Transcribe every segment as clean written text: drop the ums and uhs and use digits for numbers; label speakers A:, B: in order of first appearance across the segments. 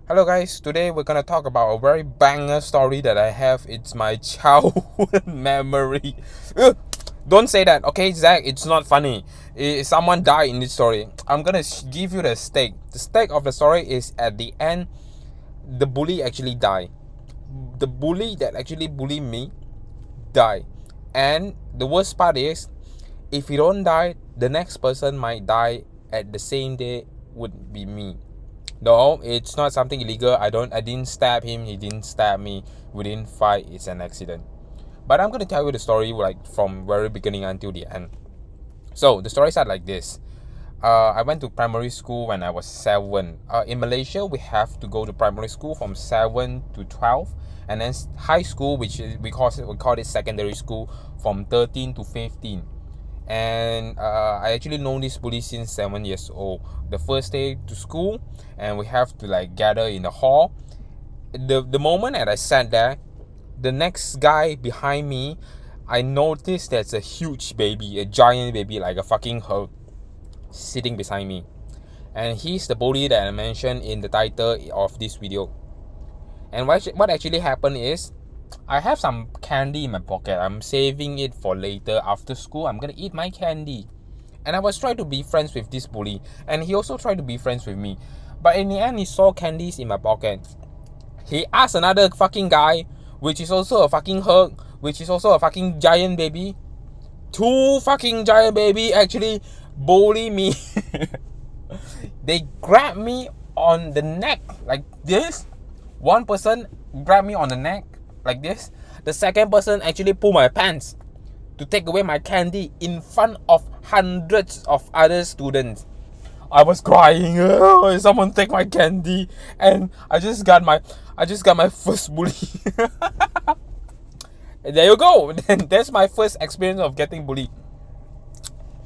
A: Hello guys, today we're gonna talk about a very banger story that I have. It's my childhood memory. Don't say that, okay, Zach? It's not funny. Someone died in this story. I'm gonna give you the stake. The stake of the story is at the end. The bully actually died. The bully that actually bullied me died, and the worst part is, if he don't die, the next person might die at the same day would be me. No, it's not something illegal. I didn't stab him, he didn't stab me. We didn't fight, it's an accident. But I'm gonna tell you the story like from very beginning until the end. So the story started like this. I went to primary school when I was 7. In Malaysia, we have to go to primary school from 7 to 12, and then high school, which is, we call it secondary school, from 13 to 15. And I actually know this bully since 7 years old. The first day to school, and we have to like gather in the hall. The moment that I sat there, the next guy behind me, I noticed there's a huge baby, a giant baby, like a fucking her, sitting beside me. And he's the bully that I mentioned in the title of this video. And what actually happened is, I have some candy in my pocket. I'm saving it for later after school. I'm gonna eat my candy. And I was trying to be friends with this bully, and he also tried to be friends with me. But in the end, he saw candies in my pocket. He asked another fucking guy, which is also a fucking hug, which is also a fucking giant baby. Two fucking giant baby actually bully me. They grabbed me on the neck like this. One person grabbed me on the neck like this. The second person actually pulled my pants to take away my candy in front of hundreds of other students. I was crying. Someone take my candy, and I just got my first bully. There you go. Then that's my first experience of getting bullied.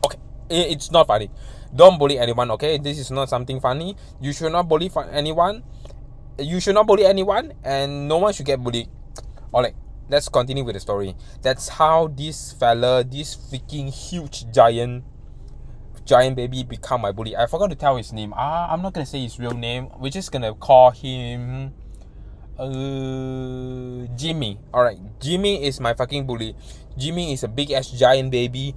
A: Okay, it's not funny. Don't bully anyone. Okay, this is not something funny. You should not bully anyone. You should not bully anyone, and no one should get bullied. Alright, let's continue with the story. That's how this fella, this freaking huge giant baby, become my bully. I forgot to tell his name. I'm not gonna say his real name. We're just gonna call him Jimmy. Alright, Jimmy is my fucking bully. Jimmy is a big ass giant baby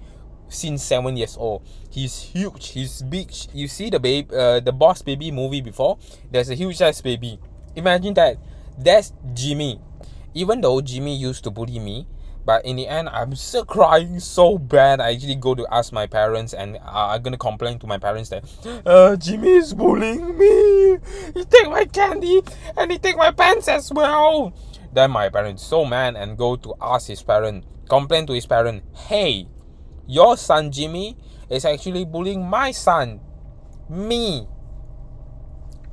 A: since 7 years old. He's huge, he's big. You see the Boss Baby movie before? There's a huge ass baby. Imagine that. That's Jimmy. Even though Jimmy used to bully me, but in the end, I'm still crying so bad. I actually go to ask my parents, and I'm gonna complain to my parents that Jimmy is bullying me. He take my candy and he take my pants as well. Then my parents so mad and go to ask his parent, complain to his parent. Hey, your son Jimmy is actually bullying my son, me.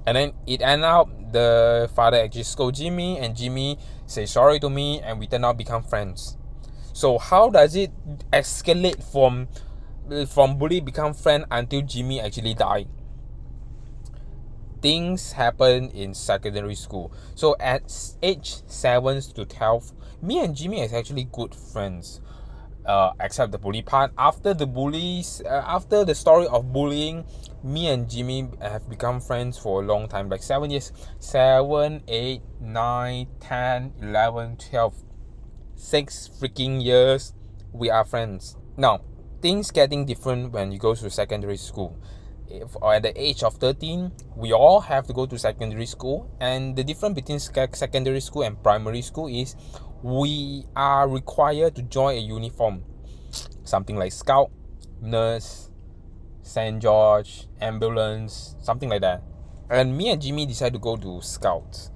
A: And then it ended up the father actually scold Jimmy, and Jimmy say sorry to me, and we then now become friends. So how does it escalate from bully become friend until Jimmy actually died? Things happen in secondary school. So at age 7 to 12, me and Jimmy is actually good friends. Except the bully part. After the story of bullying, me and Jimmy have become friends for a long time, like 7 years. 7, 8, 9, 10, 11, 12, 6 freaking years we are friends. Now, things getting different when you go to secondary school. At the age of 13, we all have to go to secondary school, and the difference between secondary school and primary school is we are required to join a uniform, something like scout, nurse, St. George, ambulance, something like that. And me and Jimmy decided to go to scouts,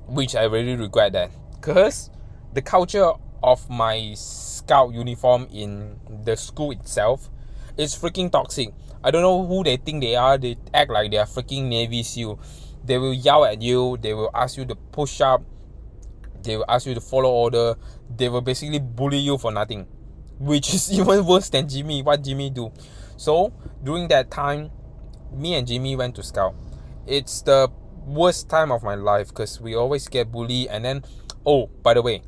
A: which I really regret that, because the culture of my scout uniform in the school itself is freaking toxic. I don't know who they think they are. They act like they are freaking Navy SEAL. They will yell at you. They will ask you to push up. They will ask you to follow order. They will basically bully you for nothing, which is even worse than Jimmy. What Jimmy do? So during that time, me and Jimmy went to scout. It's the worst time of my life because we always get bullied. And then, oh, by the way,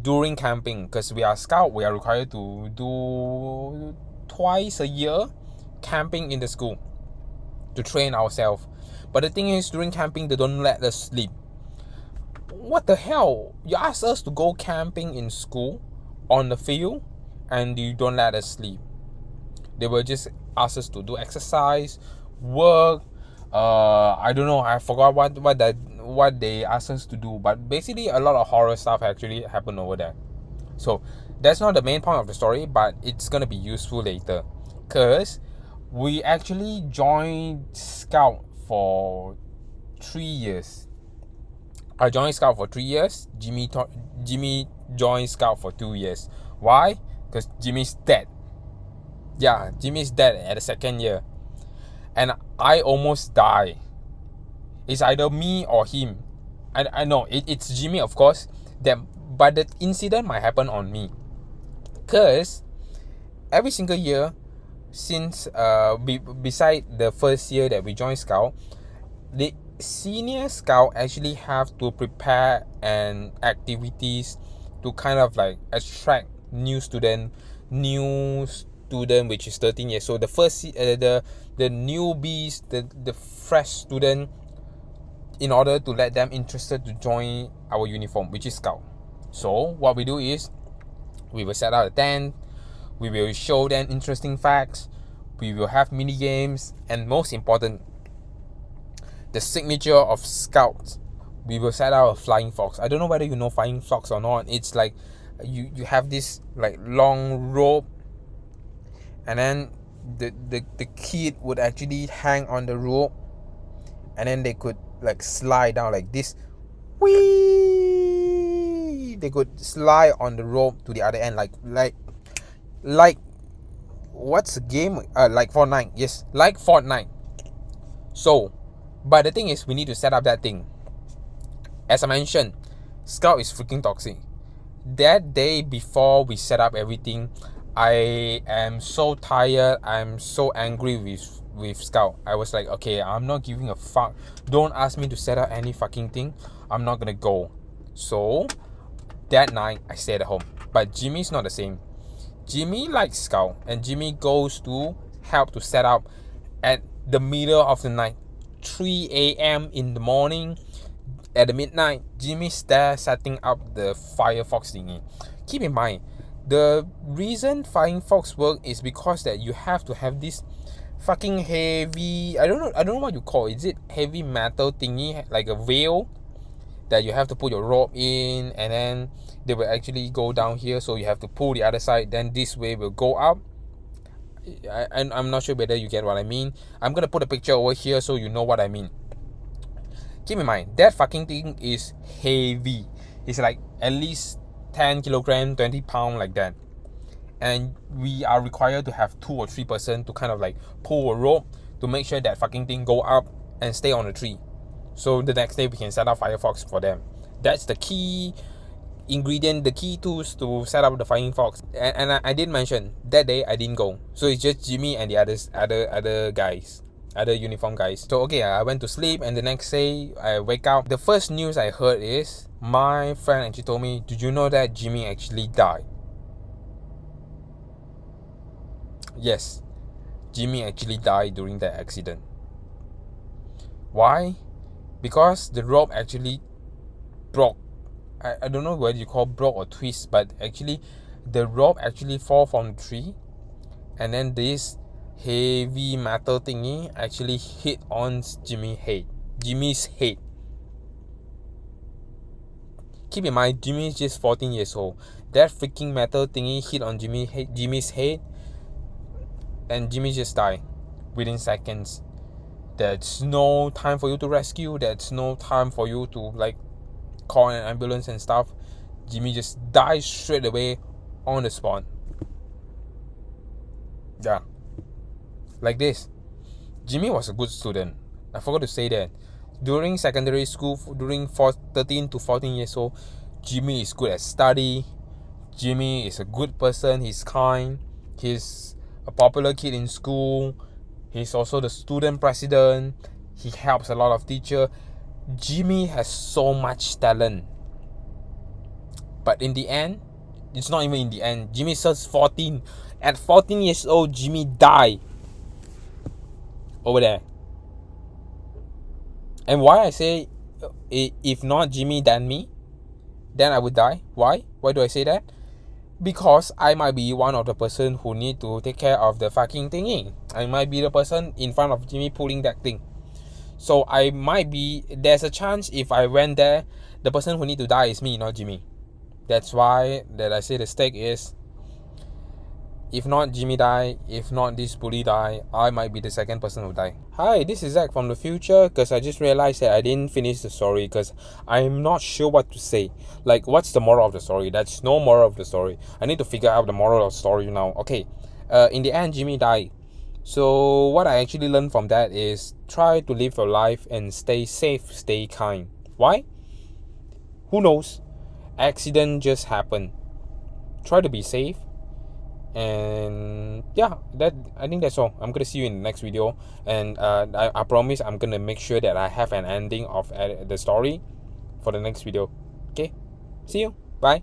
A: during camping, because we are scout, we are required to do twice a year camping in the school. to train ourselves. But the thing is, during camping, they don't let us sleep. What the hell? You ask us to go camping in school on the field and you don't let us sleep. They will just ask us to do exercise, work. I don't know. I forgot what they asked us to do. But basically, a lot of horror stuff actually happened over there. So that's not the main point of the story, but it's gonna be useful later, cause we actually joined Scout for 3 years. I joined Scout for 3 years. Jimmy joined Scout for 2 years. Why? Because Jimmy's dead. Yeah, Jimmy's dead at the second year, and I almost die. It's either me or him. I know it's Jimmy, of course. But the incident might happen on me, cause every single year since beside the first year that we joined Scout, the senior Scout actually have to prepare an activities to kind of like attract new student which is 13 years. So the first the newbies, the fresh student, in order to let them interested to join our uniform, which is Scout. So what we do is we will set out a tent, we will show them interesting facts, we will have mini games, and most important, the signature of Scouts, we will set out a flying fox. I don't know whether you know flying fox or not. It's like you have this like long rope, and then the kid would actually hang on the rope, and then they could like slide down like this. Whee! They could slide on the rope to the other end, like what's the game? Like Fortnite. Yes, like Fortnite. So, but the thing is, we need to set up that thing. As I mentioned, Scout is freaking toxic. That day before we set up everything, I am so tired. I'm so angry with Scout. I was like, okay, I'm not giving a fuck. Don't ask me to set up any fucking thing. I'm not gonna go. So that night I stayed at home. But Jimmy's not the same. Jimmy likes Scout, and Jimmy goes to help to set up at the middle of the night, 3 a.m. in the morning. At the midnight, Jimmy's there setting up the Firefox thingy. Keep in mind, the reason Firefox work is because that you have to have this fucking heavy, I don't know what you call it. Is it heavy metal thingy, like a veil that you have to put your rope in, and then they will actually go down here, so you have to pull the other side, then this way will go up. I'm not sure whether you get what I mean. I'm gonna put a picture over here so you know what I mean. Keep in mind, that fucking thing is heavy. It's like at least 10 kilogram, 20 pound, like that. And we are required to have 2 or 3 person to kind of like pull a rope to make sure that fucking thing go up and stay on the tree. So the next day we can set up Firefox for them. That's the key ingredient, the key tools to set up the Firefox. And I did mention that day I didn't go. So it's just Jimmy and the other guys. Other uniform guys. So okay, I went to sleep, and the next day I wake up. The first news I heard is my friend actually told me, did you know that Jimmy actually died? Yes, Jimmy actually died during that accident. Why? Because the rope actually broke. I don't know whether you call broke or twist, but actually the rope actually fall from the tree, and then this heavy metal thingy actually hit on Jimmy's head. Keep in mind, Jimmy is just 14 years old. That freaking metal thingy hit on Jimmy's head, and Jimmy just died within seconds. There's no time for you to rescue. There's no time for you to like call an ambulance and stuff. Jimmy just died straight away on the spot. Yeah. Like this. Jimmy was a good student. I forgot to say that. During secondary school, during 13 to 14 years old, Jimmy is good at study. Jimmy is a good person. He's kind. He's a popular kid in school. He's also the student president. He helps a lot of teachers. Jimmy has so much talent. But in the end, it's not even in the end. Jimmy says 14. At 14 years old, Jimmy died. Over there. And why I say if not Jimmy then me, then I would die. Why do I say that? Because I might be one of the person who need to take care of the fucking thingy. I might be the person in front of Jimmy pulling that thing. So I might be, there's a chance if I went there, the person who need to die is me, not Jimmy. That's why that I say the stake is, if not Jimmy die, if not this bully die, I might be the second person who die. Hi, this is Zach from the future, because I just realized that I didn't finish the story because I'm not sure what to say. Like, what's the moral of the story? There's no moral of the story. I need to figure out the moral of the story now. Okay, in the end, Jimmy died. So what I actually learned from that is try to live your life and stay safe, stay kind. Why? Who knows? Accident just happened. Try to be safe. And yeah, that I think that's all. I'm gonna see you in the next video, and I promise I'm gonna make sure that I have an ending of the story for the next video. Okay, see you, bye.